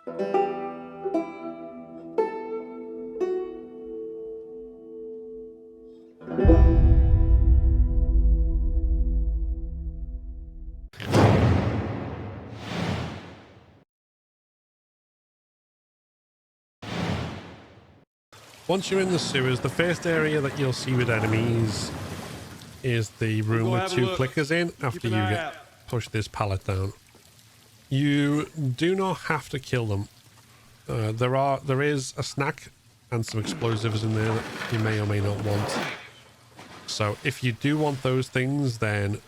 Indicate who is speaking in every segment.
Speaker 1: Once you're in the sewers, the first area that you'll see with enemies is the room with two clickers in after you push this pallet down. You do not have to kill them. There is a snack and some explosives in there that you may or may not want. So if you do want those things, then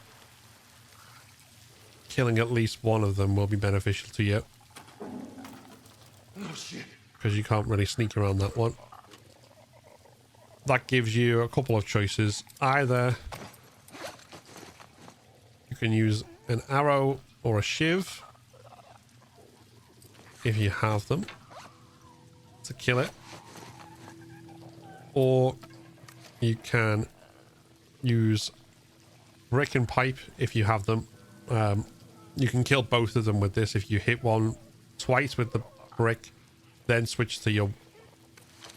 Speaker 1: killing at least one of them will be beneficial to you. Because you can't really sneak around that one. That gives you a couple of choices. Either you can use an arrow or a shiv, if you have them, to kill it. Or you can use brick and pipe if you have them. You can kill both of them with this. If you hit one twice with the brick, then switch to your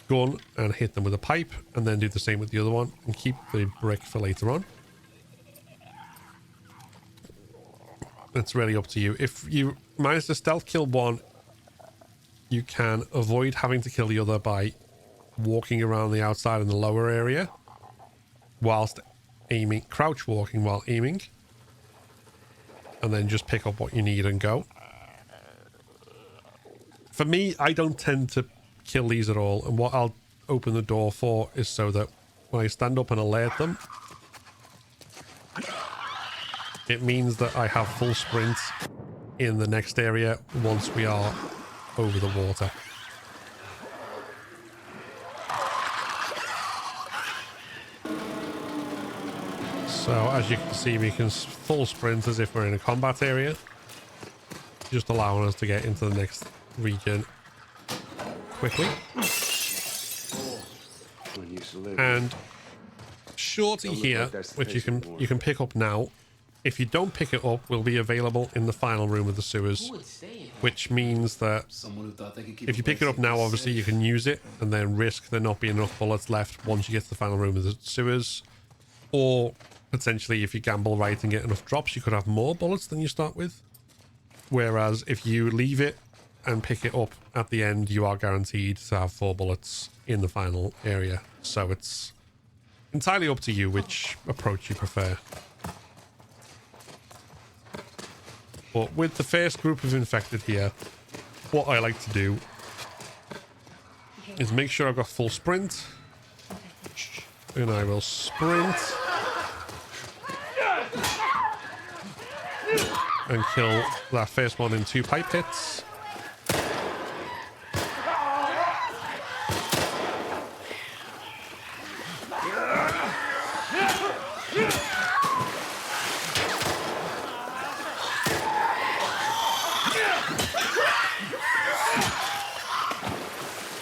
Speaker 1: gun and hit them with a pipe, and then do the same with the other one and keep the brick for later on. It's really up to you. If you manage to stealth kill one, you can avoid having to kill the other by walking around the outside in the lower area whilst aiming, crouch walking while aiming, and then just pick up what you need and go. For me, I don't tend to kill these at all, and what I'll open the door for is so that when I stand up and alert them, it means that I have full sprint in the next area once we are over the water. So as you can see, we can full sprint as if we're in a combat area, just allowing us to get into the next region quickly. And shorty here, which you can pick up now. If you don't pick it up, will be available in the final room of the sewers, which means that if you pick it up now, obviously you can use it and then risk there not being enough bullets left once you get to the final room of the sewers. Or potentially, if you gamble right and get enough drops, you could have more bullets than you start with. Whereas if you leave it and pick it up at the end, you are guaranteed to have 4 bullets in the final area. So it's entirely up to you which approach you prefer. But with the first group of infected here, what I like to do is make sure I've got full sprint, and I will sprint and kill that first one in 2 pipe hits.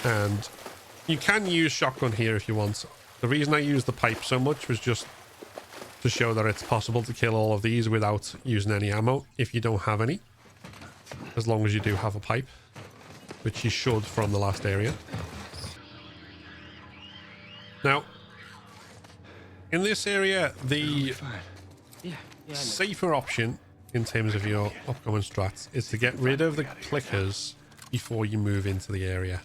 Speaker 1: And you can use shotgun here if you want. The reason I used the pipe so much was just to show that it's possible to kill all of these without using any ammo if you don't have any. As long as you do have a pipe, which you should from the last area. Now, in this area, the safer option in terms of your upcoming strats is to get rid of the clickers before you move into the area.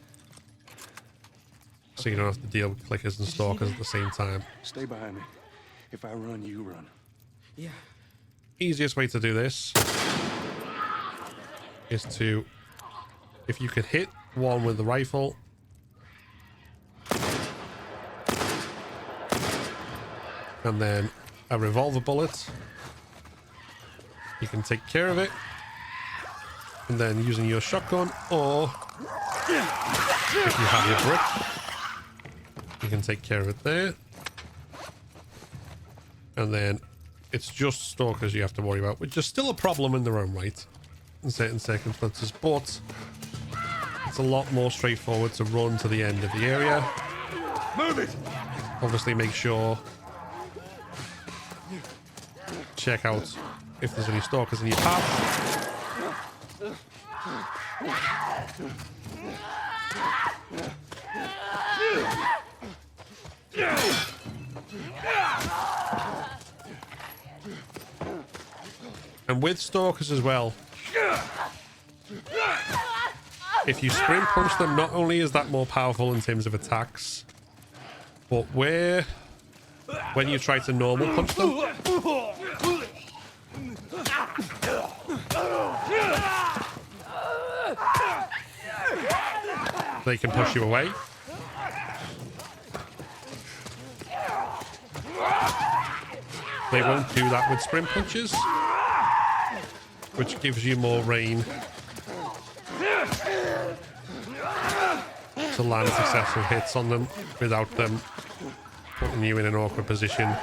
Speaker 1: So you don't have to deal with clickers and stalkers at the same time.
Speaker 2: Stay behind me. If I run, you run.
Speaker 3: Yeah.
Speaker 1: Easiest way to do this is to, if you could hit one with the rifle, and then a revolver bullet, you can take care of it, and then using your shotgun, or if you have your brick, you can take care of it there. And then it's just stalkers you have to worry about, which is still a problem in their own right in certain circumstances, but it's a lot more straightforward to run to the end of the area.
Speaker 2: Move it!
Speaker 1: Obviously make sure, check out if there's any stalkers in your path. And with Stalkers as well, if you sprint punch them, not only is that more powerful in terms of attacks, but when you try to normal punch them, they can push you away. They won't do that with sprint punches, which gives you more rain to land successful hits on them without them putting you in an awkward position.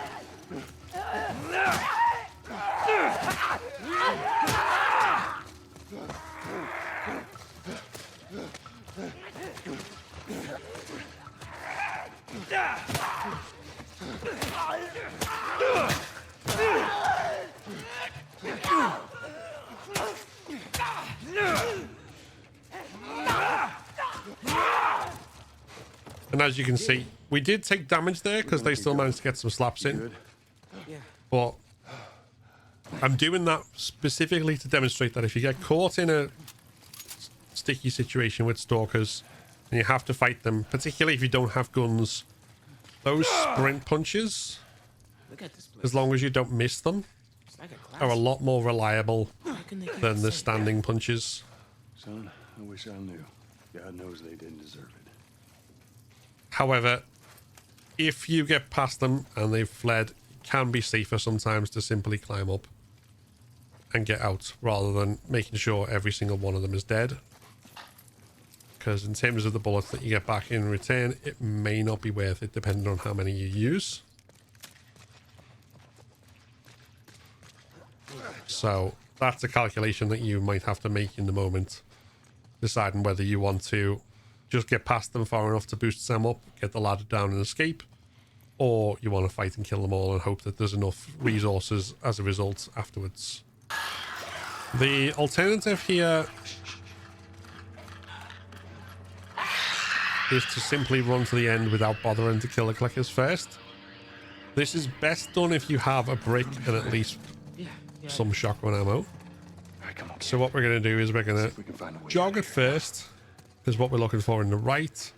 Speaker 1: And as you can see, we did take damage there because they still managed to get some slaps in. But I'm doing that specifically to demonstrate that if you get caught in a sticky situation with Stalkers and you have to fight them, particularly if you don't have guns, those sprint punches, as long as you don't miss them, are a lot more reliable than the standing punches.
Speaker 2: Son, I wish I knew. God knows they didn't deserve it.
Speaker 1: However, if you get past them and they've fled, it can be safer sometimes to simply climb up and get out rather than making sure every single one of them is dead. Because in terms of the bullets that you get back in return, it may not be worth it depending on how many you use. So that's a calculation that you might have to make in the moment, deciding whether you want to just get past them far enough to boost them up, get the ladder down and escape, or you want to fight and kill them all and hope that there's enough resources as a result afterwards. The alternative here is to simply run to the end without bothering to kill the clickers first. This is best done if you have a brick and at least some shotgun ammo. So what we're going to do is we're going to jog at first, because what we're looking for in the right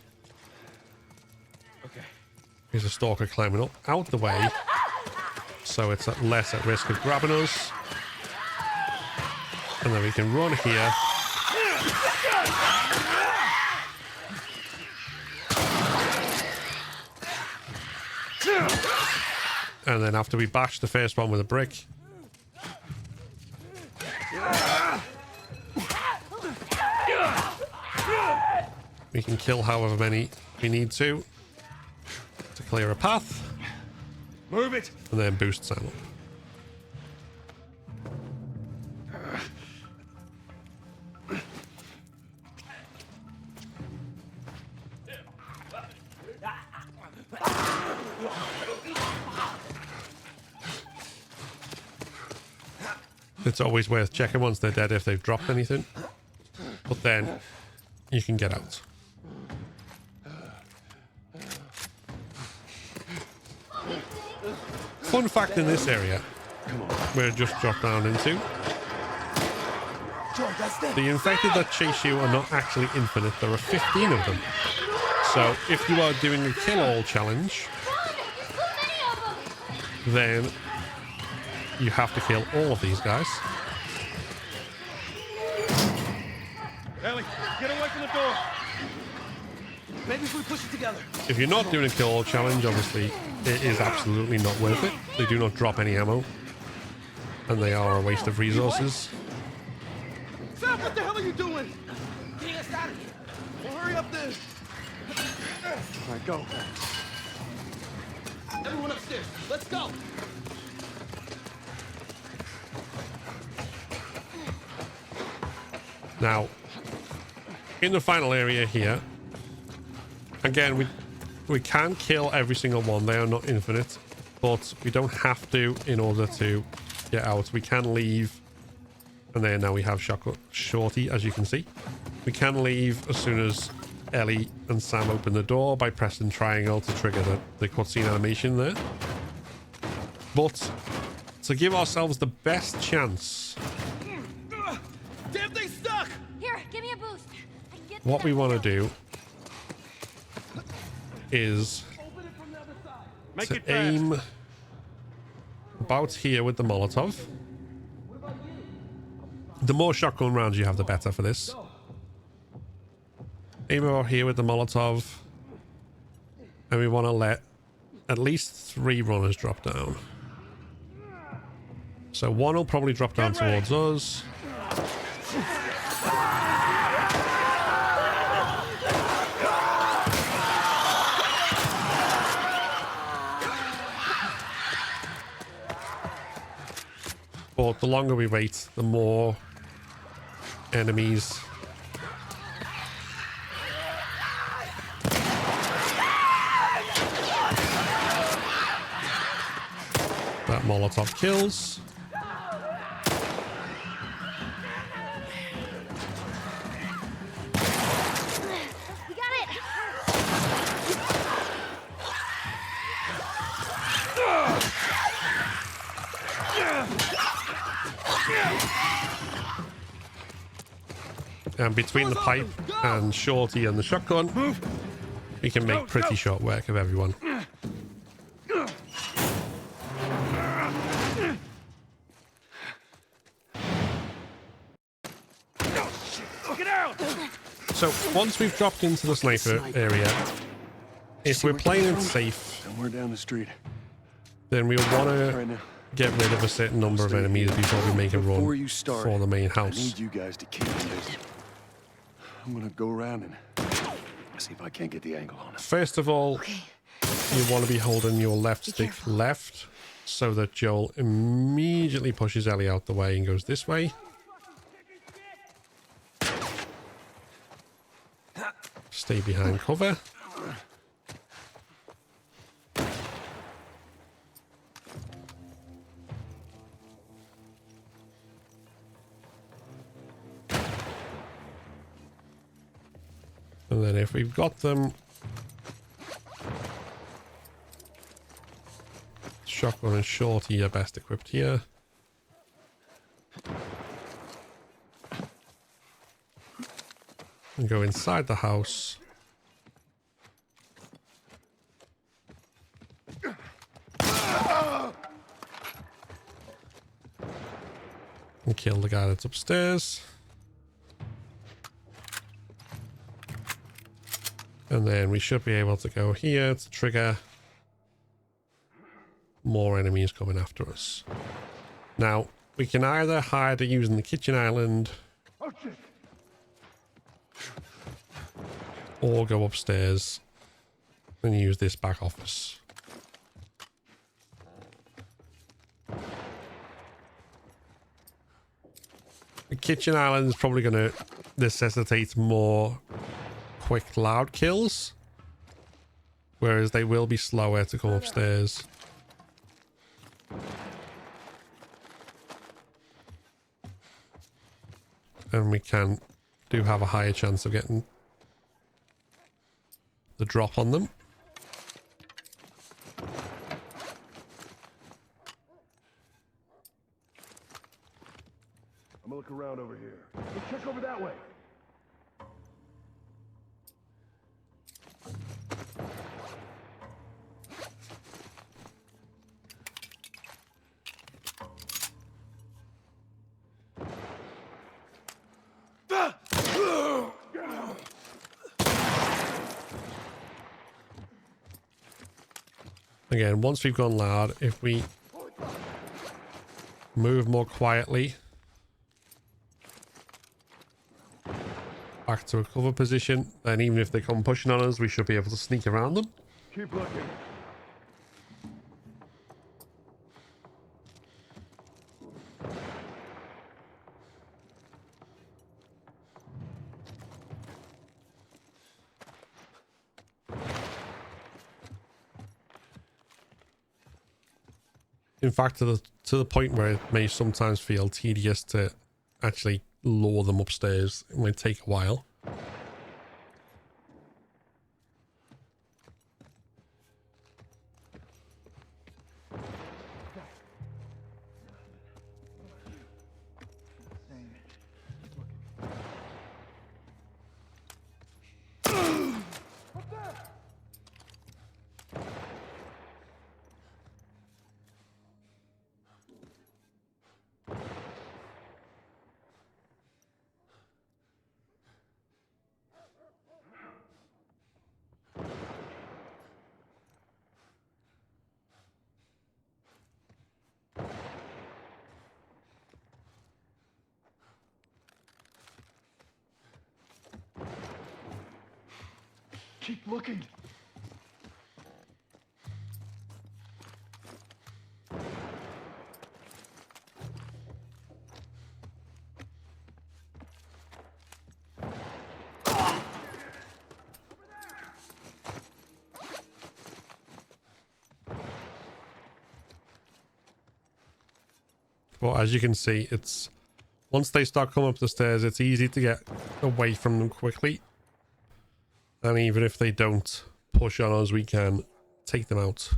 Speaker 1: is a Stalker climbing up out the way, so it's less at risk of grabbing us. And then we can run here. And then after we bash the first one with a brick, we can kill however many we need to clear a path.
Speaker 2: Move it.
Speaker 1: And then boost Sam up. It's always worth checking once they're dead if they've dropped anything, but then you can get out. Fun fact in this area, where it just dropped down into, the infected that chase you are not actually infinite. There are 15 of them. So if you are doing a kill all challenge, then you have to kill all of these guys.
Speaker 2: Ellie, get away from the door.
Speaker 3: Maybe if we push it together.
Speaker 1: If you're not doing a kill all challenge, obviously it is absolutely not worth it. They do not drop any ammo, and they are a waste of resources.
Speaker 3: Sam, what the hell are you doing? Getting us out of here. Well, hurry up then.
Speaker 2: All right, go.
Speaker 3: Everyone upstairs. Let's go.
Speaker 1: Now, in the final area here, again, we can kill every single one. They are not infinite, but we don't have to in order to get out. We can leave, and then now we have Shorty, as you can see. We can leave as soon as Ellie and Sam open the door by pressing triangle to trigger the cutscene animation there. But to give ourselves the best chance,
Speaker 3: Damn thing stuck!
Speaker 4: Here, give me a boost. I can get
Speaker 1: what we want to do is
Speaker 2: Make
Speaker 1: to
Speaker 2: it fast.
Speaker 1: aim about here with the Molotov. The more shotgun rounds you have, the better for this. Aim about here with the Molotov. And we want to let at least 3 runners drop down. So 1 will probably drop down towards us. But the longer we wait, the more enemies that Molotov kills.
Speaker 4: We got it.
Speaker 1: And between the pipe and Shorty and the shotgun, we can make pretty short work of everyone. So once we've dropped into the sniper area, if we're playing it safe,
Speaker 2: Somewhere down the street.
Speaker 1: then we want
Speaker 2: Right
Speaker 1: to
Speaker 2: now.
Speaker 1: get rid of a certain number of enemies before we make a
Speaker 2: Before
Speaker 1: run
Speaker 2: you start,
Speaker 1: for the main
Speaker 2: I
Speaker 1: house.
Speaker 2: need you guys to keep me busy. I'm gonna go around and see if I can't get the angle on it.
Speaker 1: First of all, you want to be holding your left stick left so that Joel immediately pushes Ellie out the way and goes this way. Stay behind cover. And then if we've got them, shotgun and Shorty are best equipped here. And go inside the house. And kill the guy that's upstairs. And then we should be able to go here to trigger more enemies coming after us. Now, we can either hide using the kitchen island or go upstairs and use this back office. The kitchen island is probably going to necessitate more quick loud kills, whereas they will be slower to come upstairs. And we do have a higher chance of getting the drop on them.
Speaker 2: I'm gonna look around over here. Let's check over that way.
Speaker 1: Again, once we've gone loud, if we move more quietly back to a cover position, then even if they come pushing on us, we should be able to sneak around them.
Speaker 2: Keep looking.
Speaker 1: In fact, to the point where it may sometimes feel tedious to actually lure them upstairs. It might take a while.
Speaker 2: Keep looking.
Speaker 1: But as you can see, it's once they start coming up the stairs, it's easy to get away from them quickly. And even if they don't push on us, we can take them out.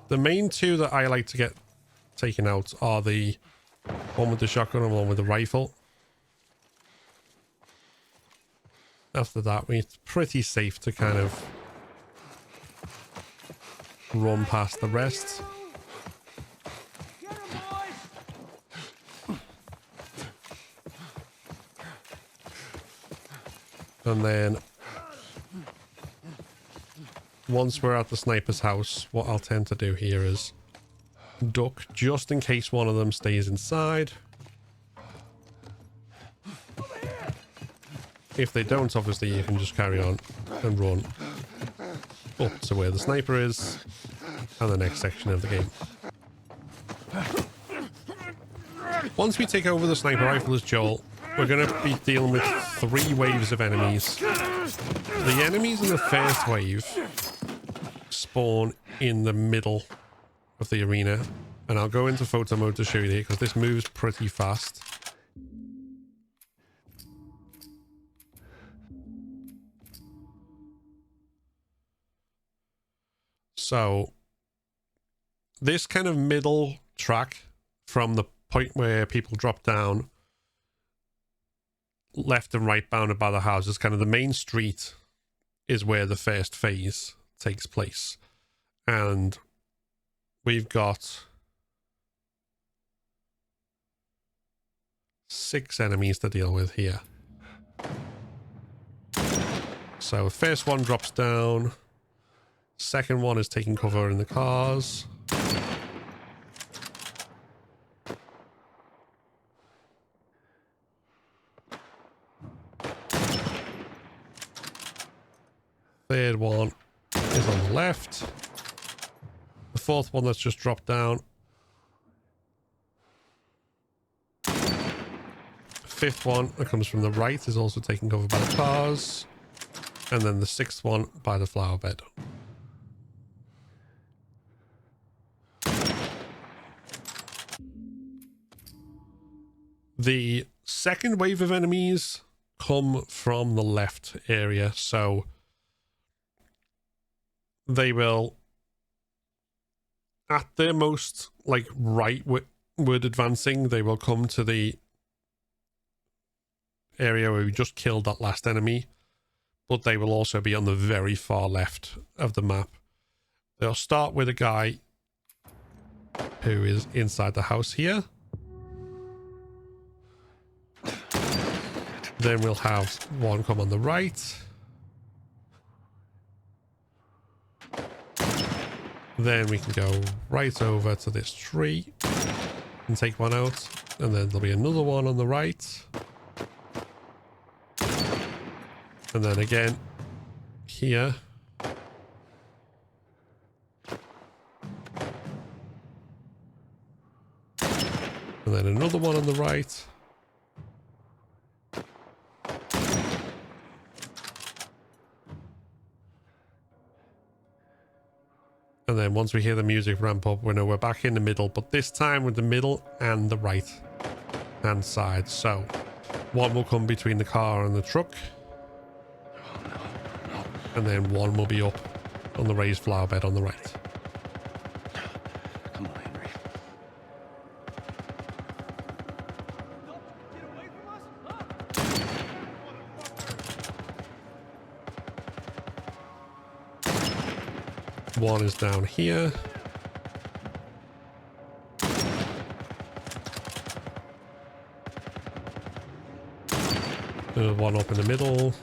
Speaker 1: The main two that I like to get taken out are the one with the shotgun and one with the rifle. After that, it's pretty safe to kind of run past the rest. And then once we're at the sniper's house, what I'll tend to do here is duck just in case one of them stays inside. If they don't, obviously you can just carry on and run up to where the sniper is and the next section of the game. Once we take over the sniper rifle as Joel, we're going to be dealing with 3 waves of enemies. The enemies in the first wave spawn in the middle of the arena, and I'll go into photo mode to show you here because this moves pretty fast. So this kind of middle track from the point where people drop down left and right bounded by the houses, kind of the main street is where the first phase takes place. And we've got 6 enemies to deal with here. So first one drops down. Second one is taking cover in the cars. Third one is on the left. The fourth one that's just dropped down. Fifth one that comes from the right is also taken cover by the cars. And then the 6th one by the flower bed. The second wave of enemies come from the left area, so they will, at their most like rightward advancing, they will come to the area where we just killed that last enemy, but they will also be on the very far left of the map. They'll start with a guy who is inside the house here. Then we'll have one come on the right. Then we can go right over to this tree and take one out. And then there'll be another one on the right. And then again here. And then another one on the right. And then once we hear the music ramp up, we know we're back in the middle, but this time with the middle and the right hand side. So one will come between the car and the truck. And then one will be up on the raised flower bed on the right.
Speaker 2: Come on, Henry.
Speaker 3: Get away from us!
Speaker 1: One is down here. There's one up in the middle.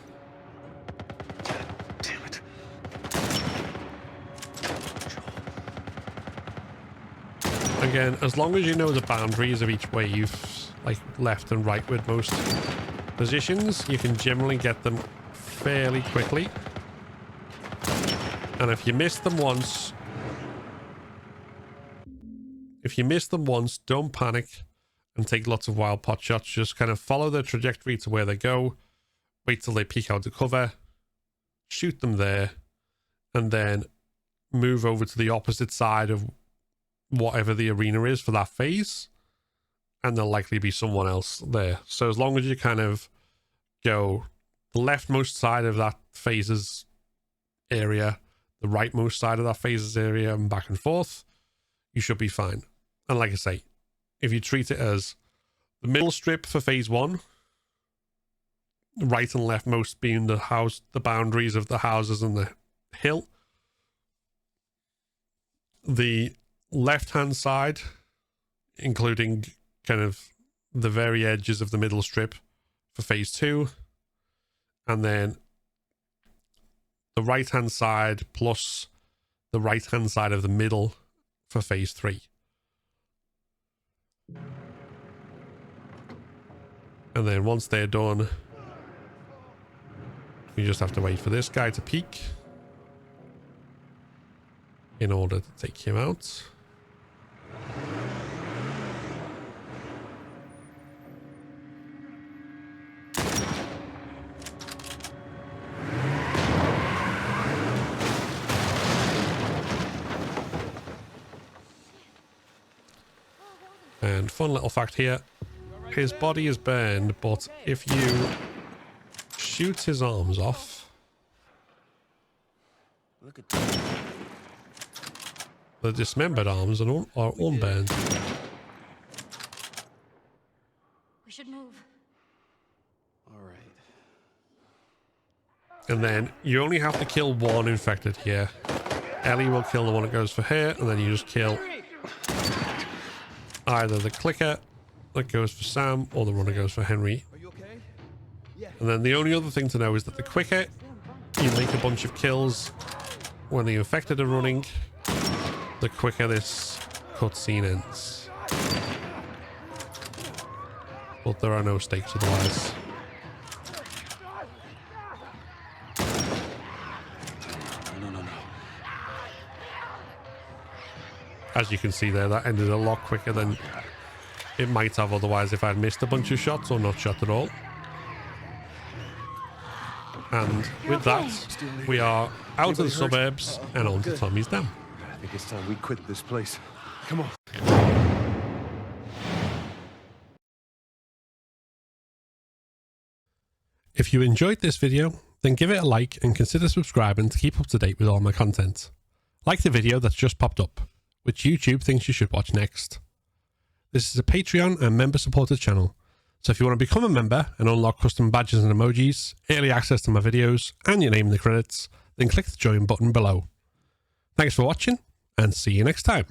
Speaker 2: Damn it.
Speaker 1: Again, as long as you know the boundaries of each wave, like left and right with most positions, you can generally get them fairly quickly. And if you miss them once, don't panic and take lots of wild pot shots. Just kind of follow the trajectory to where they go, wait till they peek out the cover, shoot them there, and then move over to the opposite side of whatever the arena is for that phase, and there'll likely be someone else there. So as long as you kind of go the leftmost side of that phases area, the rightmost side of that phases area, and back and forth, you should be fine. And like I say, if you treat it as the middle strip for phase 1, right and leftmost being the boundaries of the houses and the hill, the left-hand side, including kind of the very edges of the middle strip for phase 2, and then the right-hand side plus the right-hand side of the middle for phase 3. And then once they're done, you just have to wait for this guy to peek in order to take him out. And fun little fact here, his body is burned, but if you shoot his arms off,
Speaker 3: Look at that.
Speaker 1: the dismembered arms are unburned.
Speaker 4: We should move.
Speaker 3: All right.
Speaker 1: And then you only have to kill one infected here. Ellie will kill the one that goes for her, and then you just kill either the clicker that goes for Sam or the one that goes for Henry.
Speaker 3: Are you okay? Yeah.
Speaker 1: And then the only other thing to know is that the quicker you make a bunch of kills when the infected are running, the quicker this cutscene ends. But there are no stakes otherwise.
Speaker 2: No.
Speaker 1: As you can see there, that ended a lot quicker than it might have otherwise if I'd missed a bunch of shots or not shot at all. And with that, we are out of the suburbs and on to Tommy's dam.
Speaker 2: I think it's time we quit this place. Come on.
Speaker 1: If you enjoyed this video, then give it a like and consider subscribing to keep up to date with all my content. Like the video that's just popped up, which YouTube thinks you should watch next. This is a Patreon and member supported channel, so if you want to become a member and unlock custom badges and emojis, early access to my videos, and your name in the credits, then click the join button below. Thanks for watching, and see you next time.